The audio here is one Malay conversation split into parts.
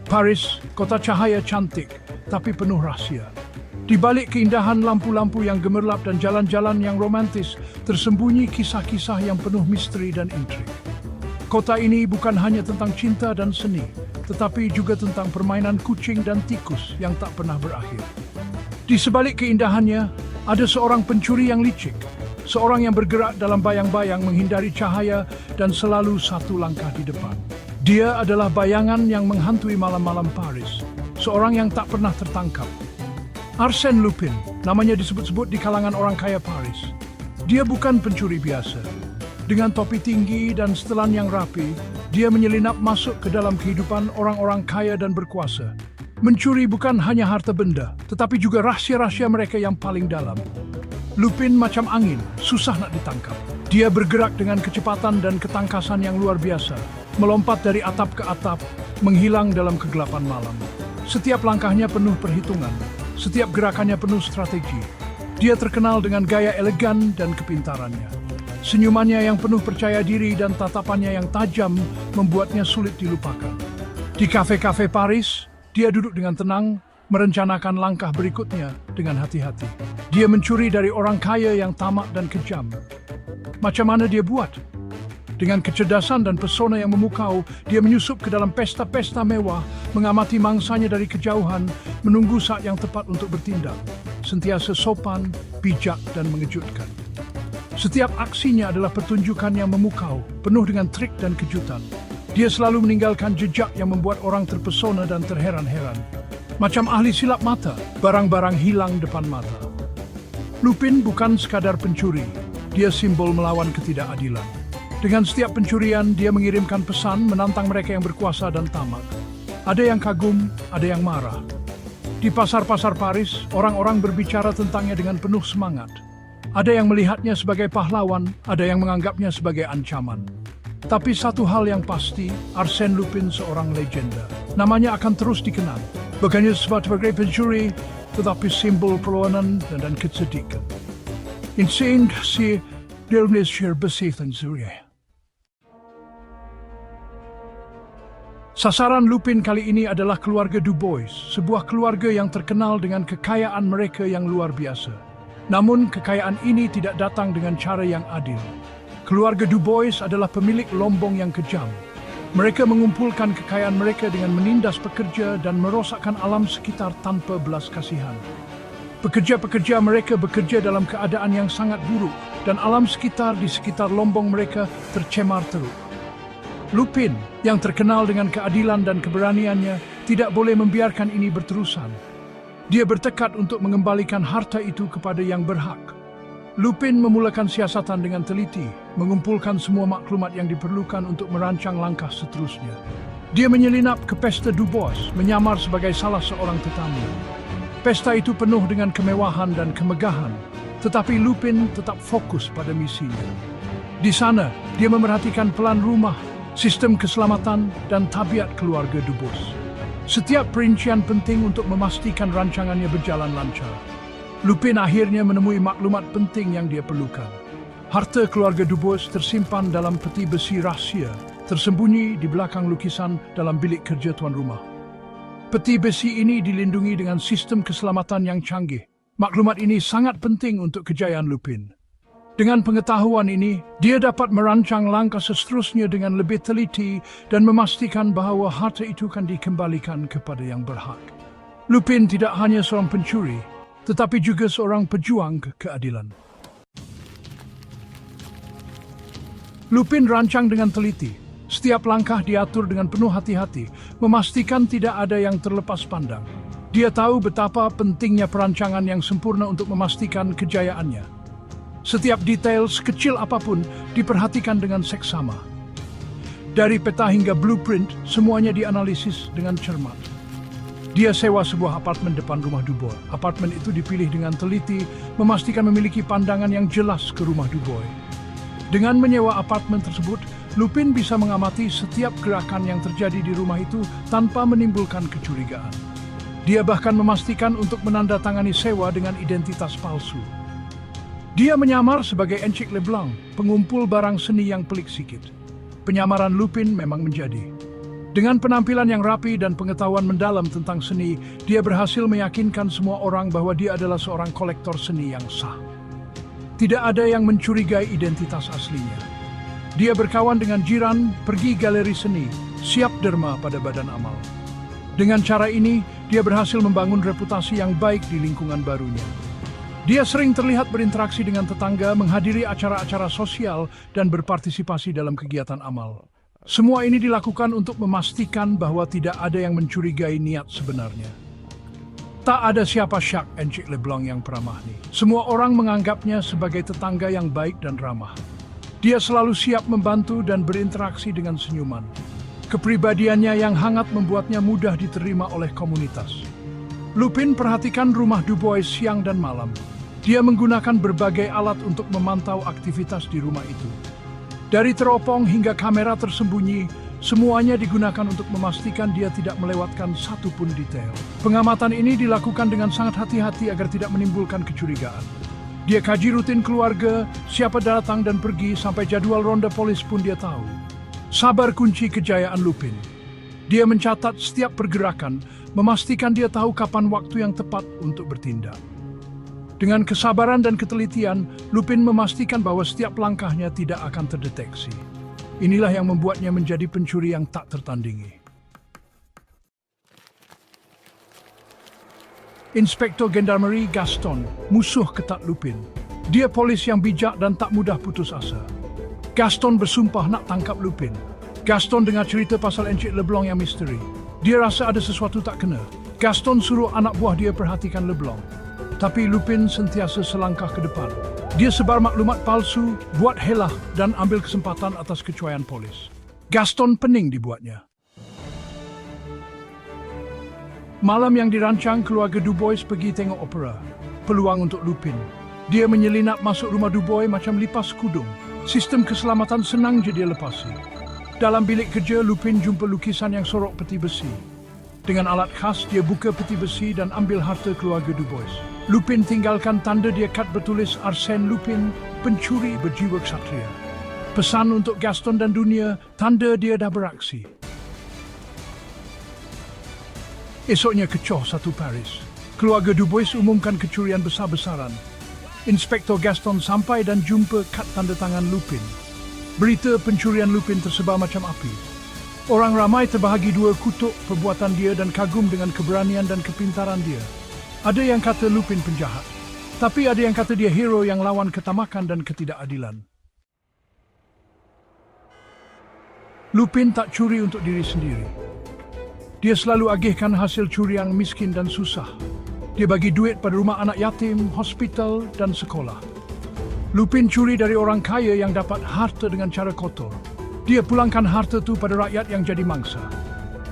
Paris, kota cahaya cantik, tapi penuh rahasia. Di balik keindahan lampu-lampu yang gemerlap dan jalan-jalan yang romantis, tersembunyi kisah-kisah yang penuh misteri dan intrik. Kota ini bukan hanya tentang cinta dan seni, tetapi juga tentang permainan kucing dan tikus yang tak pernah berakhir. Di sebalik keindahannya, ada seorang pencuri yang licik, seorang yang bergerak dalam bayang-bayang menghindari cahaya dan selalu satu langkah di depan. Dia adalah bayangan yang menghantui malam-malam Paris, seorang yang tak pernah tertangkap. Arsène Lupin, namanya disebut-sebut di kalangan orang kaya Paris. Dia bukan pencuri biasa. Dengan topi tinggi dan setelan yang rapi, dia menyelinap masuk ke dalam kehidupan orang-orang kaya dan berkuasa. Mencuri bukan hanya harta benda, tetapi juga rahasia-rahasia mereka yang paling dalam. Lupin macam angin, susah nak ditangkap. Dia bergerak dengan kecepatan dan ketangkasan yang luar biasa, melompat dari atap ke atap, menghilang dalam kegelapan malam. Setiap langkahnya penuh perhitungan, setiap gerakannya penuh strategi. Dia terkenal dengan gaya elegan dan kepintarannya. Senyumannya yang penuh percaya diri dan tatapannya yang tajam membuatnya sulit dilupakan. Di kafe-kafe Paris, dia duduk dengan tenang, merencanakan langkah berikutnya dengan hati-hati. Dia mencuri dari orang kaya yang tamak dan kejam. Macam mana dia buat? Dengan kecerdasan dan pesona yang memukau, dia menyusup ke dalam pesta-pesta mewah, mengamati mangsanya dari kejauhan, menunggu saat yang tepat untuk bertindak. Sentiasa sopan, bijak, dan mengejutkan. Setiap aksinya adalah pertunjukan yang memukau, penuh dengan trik dan kejutan. Dia selalu meninggalkan jejak yang membuat orang terpesona dan terheran-heran. Macam ahli silap mata, barang-barang hilang depan mata. Lupin bukan sekadar pencuri, dia simbol melawan ketidakadilan. Dengan setiap pencurian, dia mengirimkan pesan menantang mereka yang berkuasa dan tamak. Ada yang kagum, ada yang marah. Di pasar-pasar Paris, orang-orang berbicara tentangnya dengan penuh semangat. Ada yang melihatnya sebagai pahlawan, ada yang menganggapnya sebagai ancaman. Tapi satu hal yang pasti, Arsène Lupin seorang legenda. Namanya akan terus dikenal. Bukannya sebagai pencuri, tetapi simbol perlawanan dan kecerdikan. Insane si Delmesir Besithan Zurich. Sasaran Lupin kali ini adalah keluarga Dubois, sebuah keluarga yang terkenal dengan kekayaan mereka yang luar biasa. Namun, kekayaan ini tidak datang dengan cara yang adil. Keluarga Dubois adalah pemilik lombong yang kejam. Mereka mengumpulkan kekayaan mereka dengan menindas pekerja dan merosakkan alam sekitar tanpa belas kasihan. Pekerja-pekerja mereka bekerja dalam keadaan yang sangat buruk dan alam sekitar di sekitar lombong mereka tercemar teruk. Lupin, yang terkenal dengan keadilan dan keberaniannya, tidak boleh membiarkan ini berterusan. Dia bertekad untuk mengembalikan harta itu kepada yang berhak. Lupin memulakan siasatan dengan teliti, mengumpulkan semua maklumat yang diperlukan untuk merancang langkah seterusnya. Dia menyelinap ke pesta Dubois, menyamar sebagai salah seorang tetamu. Pesta itu penuh dengan kemewahan dan kemegahan, tetapi Lupin tetap fokus pada misinya. Di sana, dia memerhatikan pelan rumah, sistem keselamatan, dan tabiat keluarga Dubois. Setiap perincian penting untuk memastikan rancangannya berjalan lancar. Lupin akhirnya menemui maklumat penting yang dia perlukan. Harta keluarga Dubois tersimpan dalam peti besi rahsia, tersembunyi di belakang lukisan dalam bilik kerja tuan rumah. Peti besi ini dilindungi dengan sistem keselamatan yang canggih. Maklumat ini sangat penting untuk kejayaan Lupin. Dengan pengetahuan ini, dia dapat merancang langkah seterusnya dengan lebih teliti dan memastikan bahawa harta itu akan dikembalikan kepada yang berhak. Lupin tidak hanya seorang pencuri, tetapi juga seorang pejuang keadilan. Lupin rancang dengan teliti. Setiap langkah diatur dengan penuh hati-hati, memastikan tidak ada yang terlepas pandang. Dia tahu betapa pentingnya perancangan yang sempurna untuk memastikan kejayaannya. Setiap detail sekecil apapun diperhatikan dengan seksama. Dari peta hingga blueprint, semuanya dianalisis dengan cermat. Dia sewa sebuah apartemen depan rumah Dubois. Apartemen itu dipilih dengan teliti, memastikan memiliki pandangan yang jelas ke rumah Dubois. Dengan menyewa apartemen tersebut, Lupin bisa mengamati setiap gerakan yang terjadi di rumah itu tanpa menimbulkan kecurigaan. Dia bahkan memastikan untuk menandatangani sewa dengan identitas palsu. Dia menyamar sebagai Encik Leblanc, pengumpul barang seni yang pelik sikit. Penyamaran Lupin memang menjadi. Dengan penampilan yang rapi dan pengetahuan mendalam tentang seni, dia berhasil meyakinkan semua orang bahwa dia adalah seorang kolektor seni yang sah. Tidak ada yang mencurigai identitas aslinya. Dia berkawan dengan jiran, pergi galeri seni, siap derma pada badan amal. Dengan cara ini, dia berhasil membangun reputasi yang baik di lingkungan barunya. Dia sering terlihat berinteraksi dengan tetangga, menghadiri acara-acara sosial, dan berpartisipasi dalam kegiatan amal. Semua ini dilakukan untuk memastikan bahwa tidak ada yang mencurigai niat sebenarnya. Tak ada siapa syak Encik Leblanc yang peramah ini. Semua orang menganggapnya sebagai tetangga yang baik dan ramah. Dia selalu siap membantu dan berinteraksi dengan senyuman. Kepribadiannya yang hangat membuatnya mudah diterima oleh komunitas. Lupin perhatikan rumah Dubois siang dan malam. Dia menggunakan berbagai alat untuk memantau aktivitas di rumah itu. Dari teropong hingga kamera tersembunyi, semuanya digunakan untuk memastikan dia tidak melewatkan satu pun detail. Pengamatan ini dilakukan dengan sangat hati-hati agar tidak menimbulkan kecurigaan. Dia kaji rutin keluarga, siapa datang dan pergi, sampai jadwal ronda polis pun dia tahu. Sabar kunci kejayaan Lupin. Dia mencatat setiap pergerakan, memastikan dia tahu kapan waktu yang tepat untuk bertindak. Dengan kesabaran dan ketelitian, Lupin memastikan bahwa setiap langkahnya tidak akan terdeteksi. Inilah yang membuatnya menjadi pencuri yang tak tertandingi. Inspektur Gendarmerie Gaston, musuh ketat Lupin. Dia polis yang bijak dan tak mudah putus asa. Gaston bersumpah nak tangkap Lupin. Gaston dengar cerita pasal Encik Leblanc yang misteri. Dia rasa ada sesuatu tak kena. Gaston suruh anak buah dia perhatikan Leblanc. Tapi Lupin sentiasa selangkah ke depan. Dia sebar maklumat palsu, buat helah dan ambil kesempatan atas kecuaian polis. Gaston pening dibuatnya. Malam yang dirancang, keluarga Dubois pergi tengok opera. Peluang untuk Lupin. Dia menyelinap masuk rumah Dubois macam lipas kudung. Sistem keselamatan senang je dia lepasi. Dalam bilik kerja, Lupin jumpa lukisan yang sorok peti besi. Dengan alat khas, dia buka peti besi dan ambil harta keluarga Dubois. Lupin tinggalkan tanda dia kad bertulis Arsène Lupin, pencuri berjiwa ksatria. Pesan untuk Gaston dan dunia, tanda dia dah beraksi. Esoknya kecoh satu Paris. Keluarga Dubois umumkan kecurian besar-besaran. Inspektur Gaston sampai dan jumpa kad tanda tangan Lupin. Berita pencurian Lupin tersebar macam api. Orang ramai terbahagi dua kutub perbuatan dia dan kagum dengan keberanian dan kepintaran dia. Ada yang kata Lupin penjahat, tapi ada yang kata dia hero yang lawan ketamakan dan ketidakadilan. Lupin tak curi untuk diri sendiri. Dia selalu agihkan hasil curian miskin dan susah. Dia bagi duit pada rumah anak yatim, hospital dan sekolah. Lupin curi dari orang kaya yang dapat harta dengan cara kotor. Dia pulangkan harta itu pada rakyat yang jadi mangsa.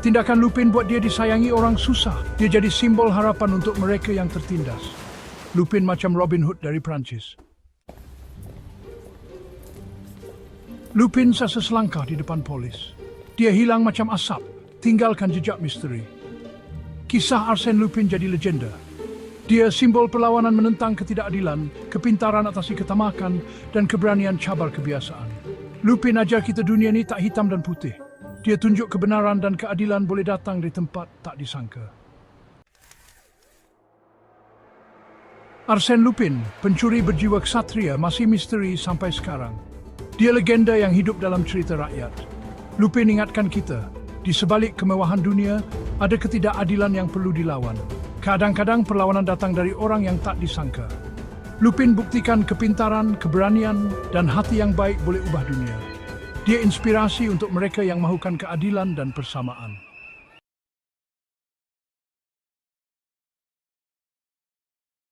Tindakan Lupin buat dia disayangi orang susah. Dia jadi simbol harapan untuk mereka yang tertindas. Lupin macam Robin Hood dari Perancis. Lupin sasa selangkah di depan polis. Dia hilang macam asap, tinggalkan jejak misteri. Kisah Arsène Lupin jadi legenda. Dia simbol perlawanan menentang ketidakadilan, kepintaran atasi ketamakan, dan keberanian cabar kebiasaan. Lupin ajar kita dunia ini tak hitam dan putih. Dia tunjuk kebenaran dan keadilan boleh datang dari tempat tak disangka. Arsène Lupin, pencuri berjiwa ksatria, masih misteri sampai sekarang. Dia legenda yang hidup dalam cerita rakyat. Lupin ingatkan kita, di sebalik kemewahan dunia, ada ketidakadilan yang perlu dilawan. Kadang-kadang perlawanan datang dari orang yang tak disangka. Lupin buktikan kepintaran, keberanian, dan hati yang baik boleh ubah dunia. Dia inspirasi untuk mereka yang mahukan keadilan dan persamaan.